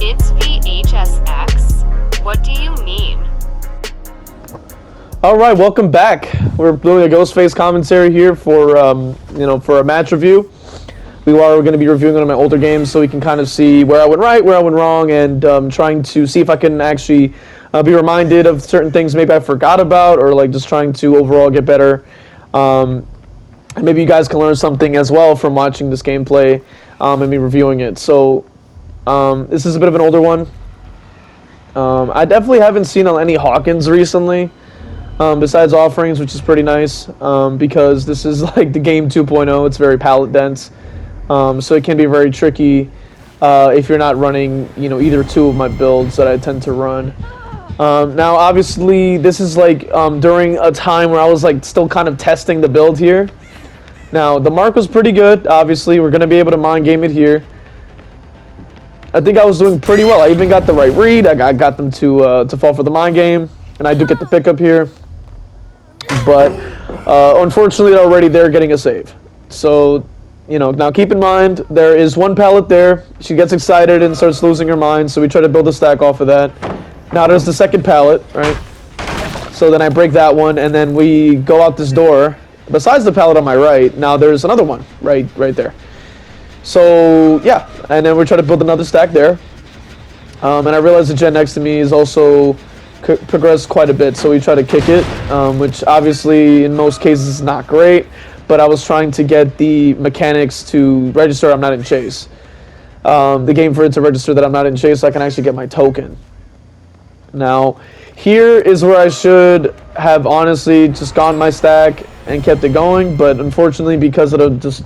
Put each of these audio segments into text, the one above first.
It's v.h.s.x. What do you mean? All right, welcome back. We're doing a Ghostface commentary here for for a match review. We're going to be reviewing one of my older games, so we can kind of see where I went right, where I went wrong, and trying to see if I can actually be reminded of certain things maybe I forgot about, or like just trying to overall get better. And maybe you guys can learn something as well from watching this gameplay and me reviewing it. So this is a bit of an older one. I definitely haven't seen any Hawkins recently. Besides offerings, which is pretty nice, because this is like the game 2.0. It's very palette dense, so it can be very tricky if you're not running, either two of my builds that I tend to run. Now, obviously, this is like during a time where I was like still kind of testing the build here. Now, the mark was pretty good. Obviously, we're gonna be able to mind game it here. I think I was doing pretty well. I even got the right read. I got them to fall for the mind game, and I do get the pickup here. But unfortunately, they're already there getting a save. So, now keep in mind, there is one pallet there. She gets excited and starts losing her mind, so we try to build a stack off of that. Now there's the second pallet, right? So then I break that one, and then we go out this door. Besides the pallet on my right, now there's another one right there. So, yeah, and then we try to build another stack there. And I realize the gen next to me is also progressed quite a bit, so we try to kick it, which obviously in most cases is not great, but I was trying to get the mechanics to register I'm not in chase. The game for it to register that I'm not in chase so I can actually get my token. Now, here is where I should have honestly just gone my stack and kept it going, but unfortunately because of just,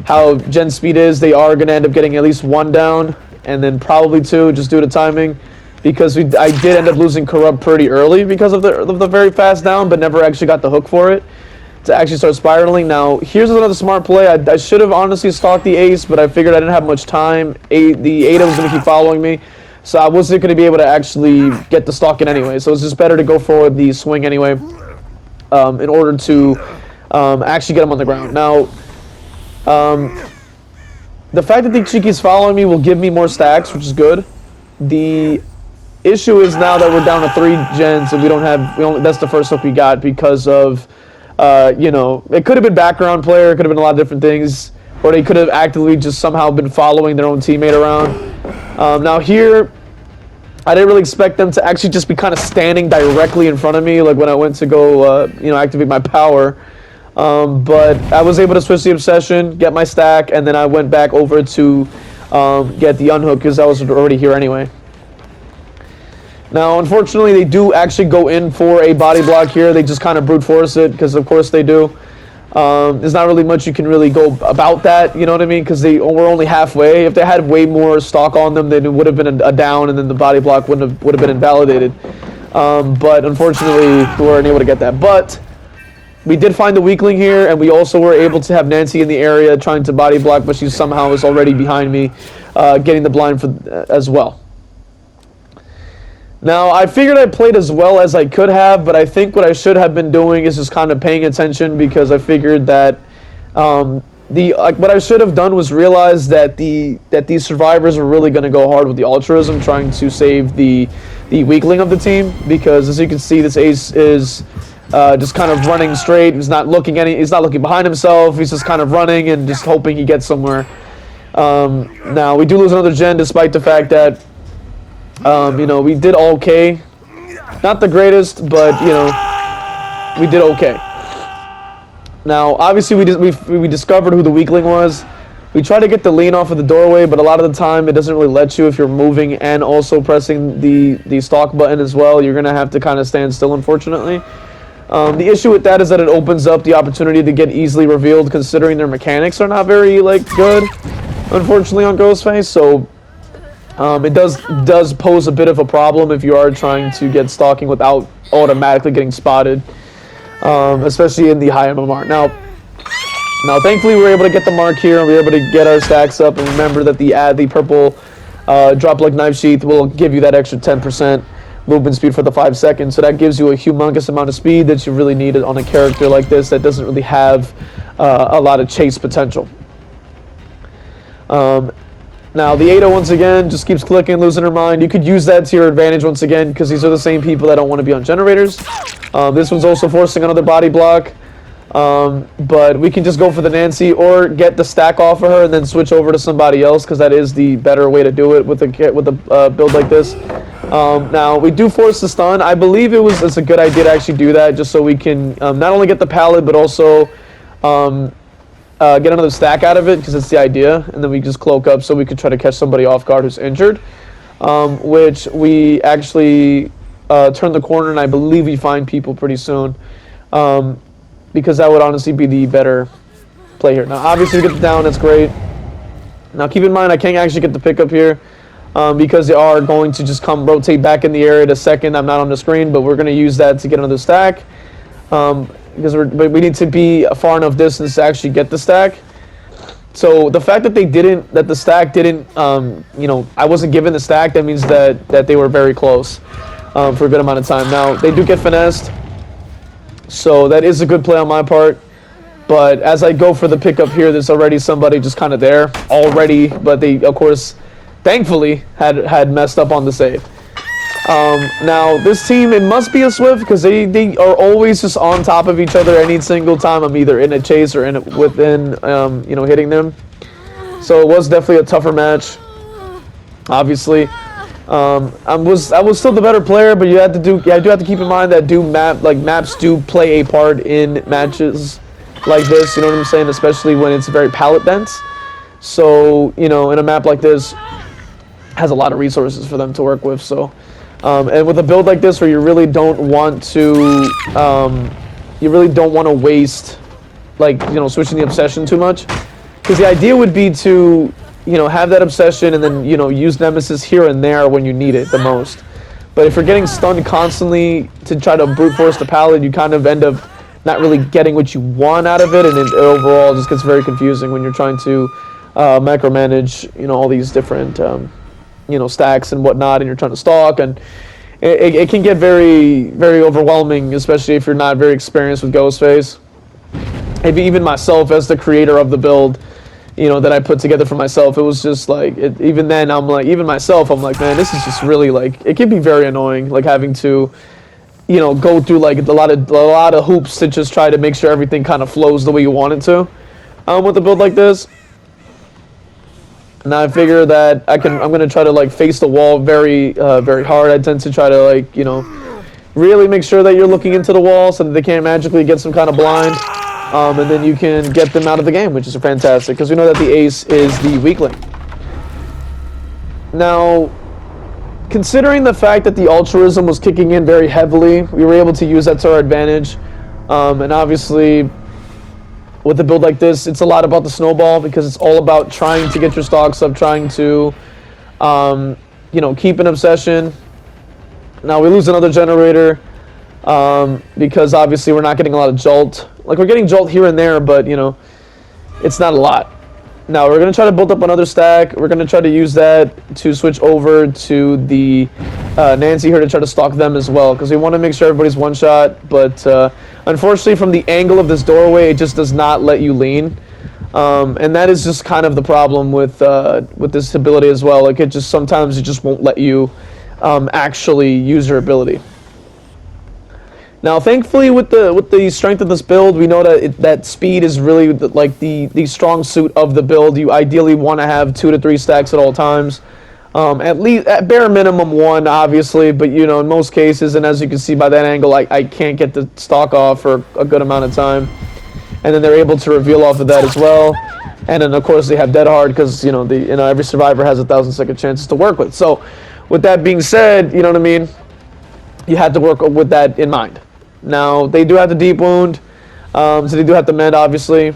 how gen speed is, they are going to end up getting at least one down, and then probably two just due to timing, because I did end up losing Corrupt pretty early because of the very fast down, but never actually got the hook for it to actually start spiraling. Now, here's another smart play. I should have honestly stalked the ace, but I figured I didn't have much time. The Ada was going to keep following me, so I wasn't going to be able to actually get the stalk in anyway, so it's just better to go for the swing anyway in order to actually get him on the ground. Now, the fact that the Cheeky's following me will give me more stacks, which is good. The issue is now that we're down to 3 gens and that's the first hook we got because of, it could have been background player, it could have been a lot of different things, or they could have actively just somehow been following their own teammate around. Now here, I didn't really expect them to actually just be kind of standing directly in front of me, like when I went to go, activate my power. But I was able to switch the obsession, get my stack, and then I went back over to get the unhook because I was already here anyway. Now, unfortunately, they do actually go in for a body block here. They just kind of brute force it because, of course, they do. There's not really much you can really go about that, you know what I mean? Because they were only halfway. If they had way more stock on them, then it would have been a down, and then the body block would have been invalidated. But unfortunately, we weren't able to get that. But we did find the weakling here, and we also were able to have Nancy in the area trying to body block, but she somehow was already behind me, getting the blind as well. Now, I figured I played as well as I could have, but I think what I should have been doing is just kind of paying attention, because I figured that what I should have done was realize that these survivors were really going to go hard with the altruism, trying to save the weakling of the team, because as you can see, this ace is just kind of running straight. He's not looking behind himself. He's just kind of running and just hoping he gets somewhere. Now, we do lose another gen despite the fact that we did okay. Not the greatest, but, we did okay. Now, obviously, we discovered who the weakling was. We tried to get the lean off of the doorway, but a lot of the time, it doesn't really let you if you're moving and also pressing the stalk button as well. You're going to have to kind of stand still, unfortunately. The issue with that is that it opens up the opportunity to get easily revealed, considering their mechanics are not very, good, unfortunately, on Ghostface, so it does pose a bit of a problem if you are trying to get stalking without automatically getting spotted, especially in the high MMR. Now, thankfully, we were able to get the mark here, and we were able to get our stacks up, and remember that the purple drop-like knife sheath will give you that extra 10% movement speed for the 5 seconds, so that gives you a humongous amount of speed that you really need on a character like this that doesn't really have a lot of chase potential. Now, the Ada, once again, just keeps clicking, losing her mind. You could use that to your advantage once again, because these are the same people that don't want to be on generators. This one's also forcing another body block. But we can just go for the Nancy or get the stack off of her and then switch over to somebody else, because that is the better way to do it with a build like this. Now, we do force the stun. I believe it's a good idea to actually do that, just so we can not only get the pallet, but also get another stack out of it, because it's the idea. And then we just cloak up so we could try to catch somebody off guard who's injured, which we actually turn the corner, and I believe we find people pretty soon. Because that would honestly be the better play here. Now, obviously, we get the down. That's great. Now, keep in mind, I can't actually get the pickup here because they are going to just rotate back in the area the second I'm not on the screen, but we're going to use that to get another stack because we need to be a far enough distance to actually get the stack. So the fact that the stack didn't, I wasn't given the stack, that means that they were very close for a good amount of time. Now, they do get finessed. So that is a good play on my part, but as I go for the pickup here, there's already somebody just kind of there already, but they, of course, thankfully, had messed up on the save. Now, this team, it must be a Swift, because they are always just on top of each other any single time I'm either in a chase or within hitting them. So it was definitely a tougher match, obviously. I was still the better player, but I do have to keep in mind that maps do play a part in matches like this, you know what I'm saying, especially when it's very palette dense. So, in a map like this, has a lot of resources for them to work with. So, and with a build like this where you really don't want to waste, switching the obsession too much, because the idea would be to have that obsession and then, use Nemesis here and there when you need it the most. But if you're getting stunned constantly to try to brute force the pallet, you kind of end up not really getting what you want out of it, and it overall just gets very confusing when you're trying to micromanage, all these different, stacks and whatnot, and you're trying to stalk, and it can get very, very overwhelming, especially if you're not very experienced with Ghostface. Maybe even myself as the creator of the build, that I put together for myself, it was just like, even then, I'm like, even myself, I'm like, man, this is just really, it can be very annoying, having to, go through, a lot of hoops to just try to make sure everything kind of flows the way you want it to, with a build like this. Now I figure that I'm going to try to, face the wall very, very hard. I tend to try to, really make sure that you're looking into the wall so that they can't magically get some kind of blind. And then you can get them out of the game, which is fantastic, because we know that the ace is the weakling. Now, considering the fact that the altruism was kicking in very heavily, we were able to use that to our advantage. And obviously, with a build like this, it's a lot about the snowball, because it's all about trying to get your stocks up, trying to, keep an obsession. Now, we lose another generator. Because obviously we're not getting a lot of jolt. We're getting jolt here and there, but, it's not a lot. Now, we're going to try to build up another stack. We're going to try to use that to switch over to the Nancy here to try to stalk them as well, because we want to make sure everybody's one shot. But unfortunately, from the angle of this doorway, it just does not let you lean. And that is just kind of the problem with this ability as well. Sometimes it just won't let you actually use your ability. Now, thankfully, with the strength of this build, we know that speed is really the strong suit of the build. You ideally want to have 2 to 3 stacks at all times, at least at bare minimum 1, obviously. But in most cases, and as you can see by that angle, I can't get the stock off for a good amount of time, and then they're able to reveal off of that as well. And then of course they have dead hard, because every survivor has 1,000-second chances to work with. So, with that being said, you know what I mean. You had to work with that in mind. Now, they do have the deep wound, so they do have to mend, obviously.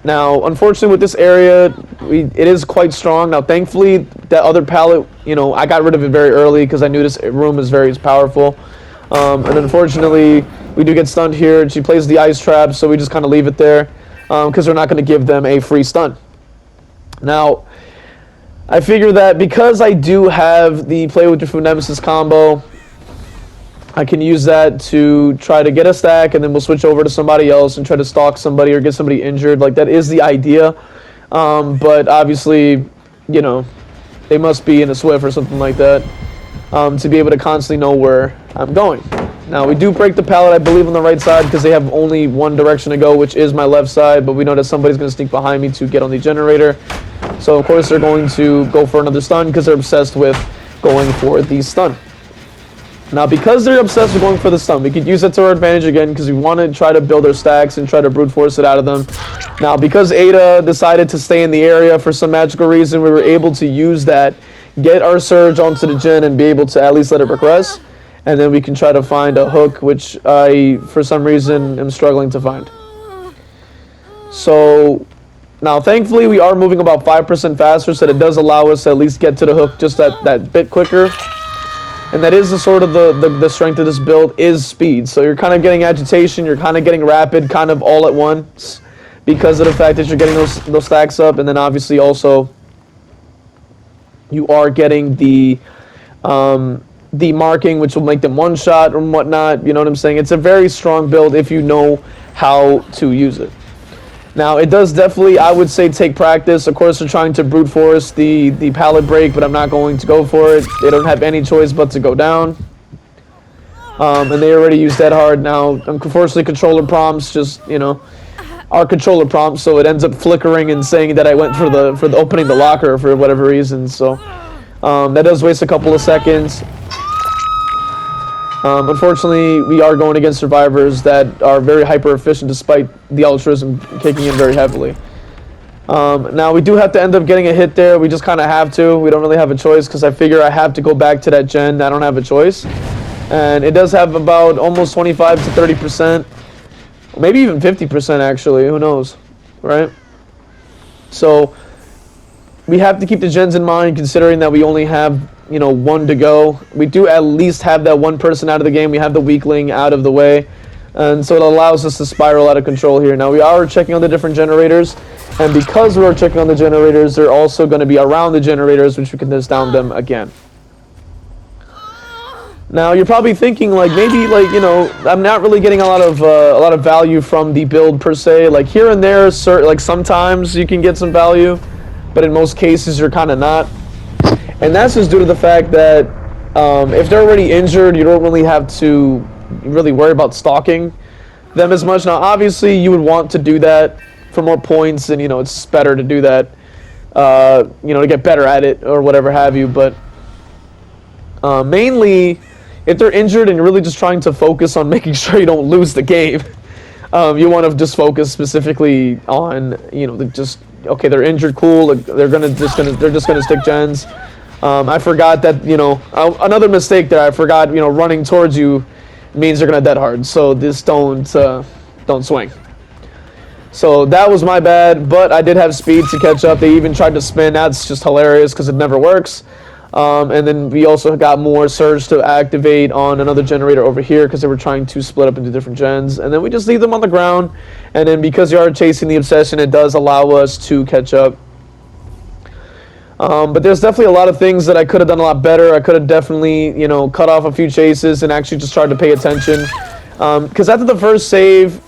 Now, unfortunately, with this area, it is quite strong. Now, thankfully, that other pallet, I got rid of it very early because I knew this room is very powerful. And unfortunately, we do get stunned here, and she plays the ice trap, so we just kind of leave it there because we're not going to give them a free stun. Now, I figure that because I do have the Play With Your Food Nemesis combo, I can use that to try to get a stack, and then we'll switch over to somebody else and try to stalk somebody or get somebody injured. That is the idea. But obviously, you know, they must be in a Swift or something like that, to be able to constantly know where I'm going. Now, we do break the pallet, I believe, on the right side because they have only one direction to go, which is my left side, but we know that somebody's going to sneak behind me to get on the generator. So, of course, they're going to go for another stun because they're obsessed with going for the stun. Now, because they're obsessed with going for the stun, we could use that to our advantage again because we want to try to build our stacks and try to brute force it out of them. Now, because Ada decided to stay in the area for some magical reason, we were able to use that, get our surge onto the gen, and be able to at least let it progress. And then we can try to find a hook, which I, for some reason, am struggling to find. So, now, thankfully, we are moving about 5% faster, so that it does allow us to at least get to the hook just that bit quicker. And that is the sort of the strength of this build, is speed. So you're kind of getting agitation, you're kind of getting rapid, kind of all at once, because of the fact that you're getting those stacks up, and then obviously also you are getting the marking, which will make them one shot or whatnot. You know what I'm saying? It's a very strong build if you know how to use it. Now, it does definitely, I would say, take practice. Of course, they're trying to brute force the pallet break, but I'm not going to go for it. They don't have any choice but to go down. And they already used that hard. Now, unfortunately, controller prompts just, you know, are controller prompts, so it ends up flickering and saying that I went for the opening the locker for whatever reason. So that does waste a couple of seconds. Unfortunately, we are going against survivors that are very hyper efficient despite the altruism kicking in very heavily. Now, we do have to end up getting a hit there. We just kind of have to. We don't really have a choice because I figure I have to go back to that gen. I don't have a choice. And it does have about almost 25 to 30%. Maybe even 50% actually. Who knows, right? So we have to keep the gens in mind considering that we only have, you know, one to go. We do at least have that one person out of the game. We have the weakling out of the way. And so it allows us to spiral out of control here. Now, we are checking on the different generators. And because we're checking on the generators, they're also going to be around the generators, which we can just down them again. Now, you're probably thinking, like, maybe, like, you know, I'm not really getting a lot of value from the build per se. Like, here and there, like, sometimes you can get some value, but in most cases, you're kind of not. And that's just due to the fact that if they're already injured, you don't really have to really worry about stalking them as much. Now, obviously, you would want to do that for more points, and, you know, it's better to do that, you know, to get better at it or whatever have you. But mainly, if they're injured and you're really just trying to focus on making sure you don't lose the game, you want to just focus specifically on, you know, okay, they're injured, cool. They're just gonna stick gens. I forgot that, you know, another mistake there. I forgot, you know, running towards you means they're gonna dead hard. So just don't swing. So that was my bad, but I did have speed to catch up. They even tried to spin. That's just hilarious because it never works. And then we also got more surge to activate on another generator over here because they were trying to split up into different gens. And then we just leave them on the ground. And then because you are chasing the obsession, it does allow us to catch up. But there's definitely a lot of things that I could have done a lot better. I could have definitely, you know, cut off a few chases and actually just tried to pay attention. Because after the first save,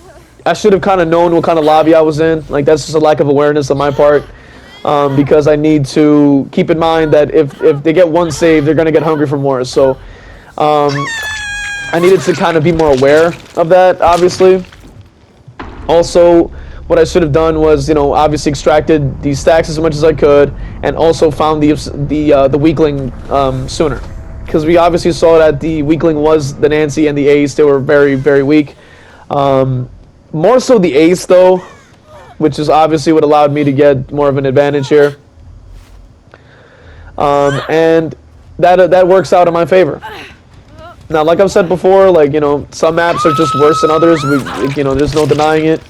I should have kind of known what kind of lobby I was in. Like, that's just a lack of awareness on my part. Because I need to keep in mind that if they get one save, they're going to get hungry for more. So I needed to kind of be more aware of that, obviously. Also, what I should have done was, you know, obviously extracted these stacks as much as I could, and also found the weakling sooner, because we obviously saw that the weakling was the Nancy and the Ace. They were very, very weak. More so the Ace though, which is obviously what allowed me to get more of an advantage here. And that works out in my favor. Now, like I've said before, like, you know, some maps are just worse than others. You know, there's no denying it.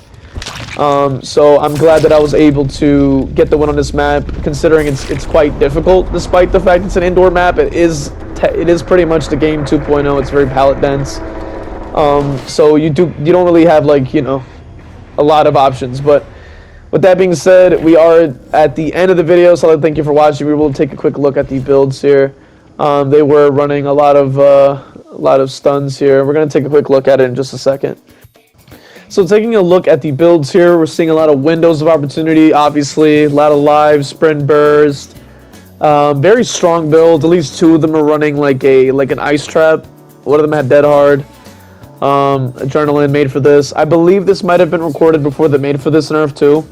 So I'm glad that I was able to get the win on this map, considering it's quite difficult, despite the fact it's an indoor map. It is pretty much the game 2.0. It's very palette dense. So you don't really have, like, you know, a lot of options. But with that being said, we are at the end of the video, so I'd like to thank you for watching. We will take a quick look at the builds here. They were running a lot of stuns here. We're going to take a quick look at it in just a second. So taking a look at the builds here, we're seeing a lot of windows of opportunity, obviously, a lot of live, sprint burst, Very strong build. At least two of them are running like an ice trap. One of them had dead hard. Adrenaline made for this. I believe this might have been recorded before the made for this nerf too.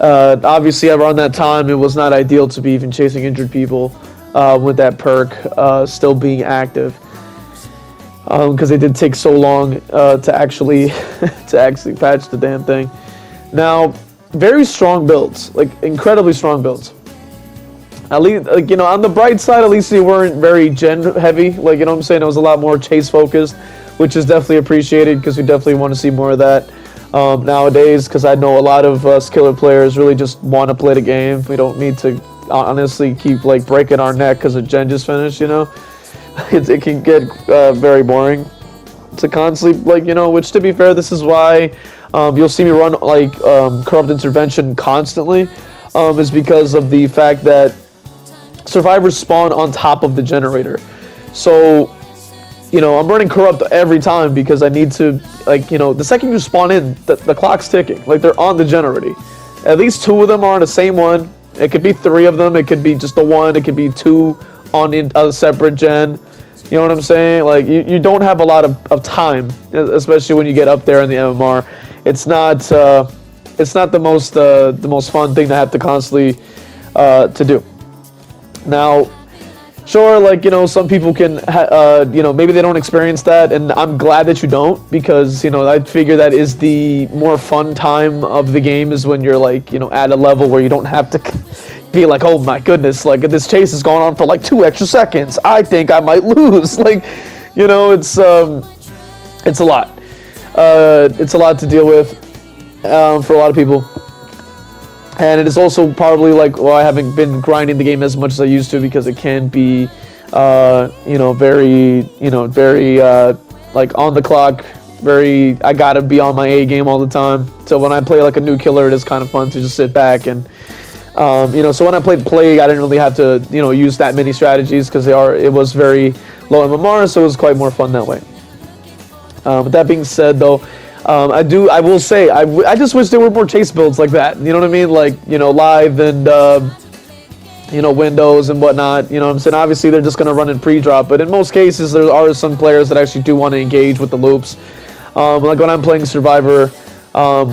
Obviously around that time it was not ideal to be even chasing injured people with that perk still being active. Because it did take so long to actually patch the damn thing. Now, very strong builds, like incredibly strong builds. At least, like, on the bright side, at least they weren't very gen heavy. Like, what I'm saying, it was a lot more chase focused, which is definitely appreciated because we definitely want to see more of that nowadays. Because I know a lot of us killer players really just want to play the game. We don't need to honestly keep like breaking our neck because a gen just finished. It can get very boring to constantly, which to be fair, this is why you'll see me run like corrupt intervention constantly, is because of the fact that survivors spawn on top of the generator. So, I'm running corrupt every time because I need to, the second you spawn in, the clock's ticking. Like, they're on the generator. At least two of them are on the same one. It could be three of them. It could be just the one. It could be two on a separate gen. You know what I'm saying? Like, you don't have a lot of time, especially when you get up there in the MMR. It's not the most fun thing to have to constantly to do. Now, sure, some people can, maybe they don't experience that, and I'm glad that you don't, because, I figure that is the more fun time of the game, is when you're, at a level where you don't have to be like, oh my goodness, this chase is going on for 2 extra seconds. I think I might lose. It's a lot. It's a lot to deal with for a lot of people. And it is also probably I haven't been grinding the game as much as I used to, because it can be, very on the clock. I gotta be on my A game all the time. So when I play a new killer, it is kind of fun to just sit back and, so when I played Plague, I didn't really have to, use that many strategies, because it was very low MMR, so it was quite more fun that way. With that being said, though, I will say, I just wish there were more chase builds like that. You know what I mean? Live and, windows and whatnot. You know what I'm saying? Obviously, they're just going to run in pre-drop, but in most cases, there are some players that actually do want to engage with the loops. Like when I'm playing Survivor,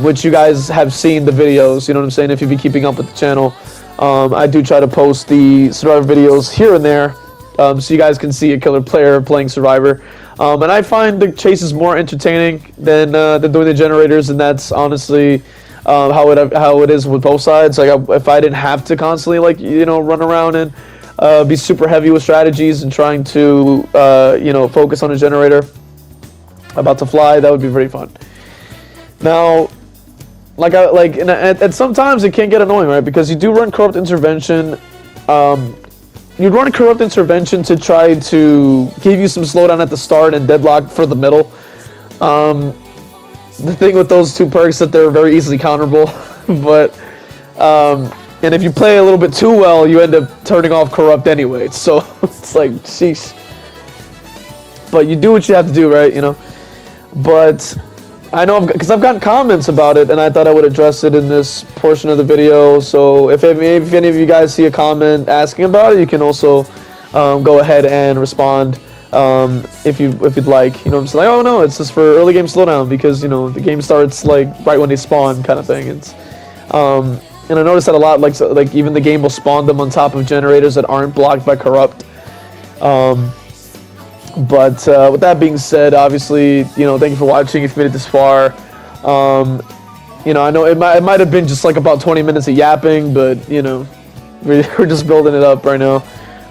which you guys have seen the videos, you know what I'm saying, if you've been keeping up with the channel. I do try to post the Survivor videos here and there, so you guys can see a killer player playing Survivor. And I find the chases more entertaining than doing the generators, and that's honestly how it is with both sides. If I didn't have to constantly run around and be super heavy with strategies and trying to focus on a generator about to fly, that would be very fun. Now, and sometimes it can get annoying, right? Because you do run corrupt intervention. You'd run corrupt intervention to try to give you some slowdown at the start and deadlock for the middle. The thing with those two perks is that they're very easily counterable, but and if you play a little bit too well, you end up turning off corrupt anyway. So it's sheesh. But you do what you have to do, right? But I know, because I've gotten comments about it, and I thought I would address it in this portion of the video. So if any of you guys see a comment asking about it, you can also go ahead and respond if you'd like. I'm just oh no, it's just for early game slowdown, because the game starts right when they spawn, kind of thing. It's and I noticed that a lot, even the game will spawn them on top of generators that aren't blocked by corrupt. But with that being said, obviously, thank you for watching. If you made it this far, I know it might have been just about 20 minutes of yapping, but we're just building it up right now.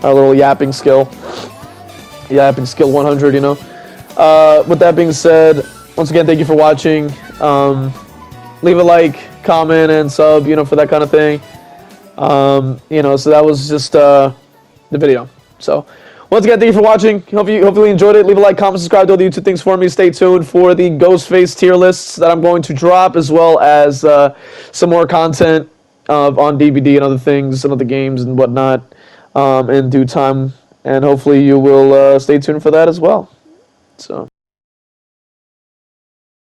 Our little yapping skill 100. With that being said, once again, thank you for watching. Leave a like, comment, and sub, for that kind of thing. So that was just the video. So. Once again, thank you for watching. Hopefully you enjoyed it. Leave a like, comment, subscribe, do all the YouTube things for me. Stay tuned for the Ghostface tier lists that I'm going to drop, as well as some more content on DVD and other things and other games and whatnot in due time. And hopefully you will stay tuned for that as well. So.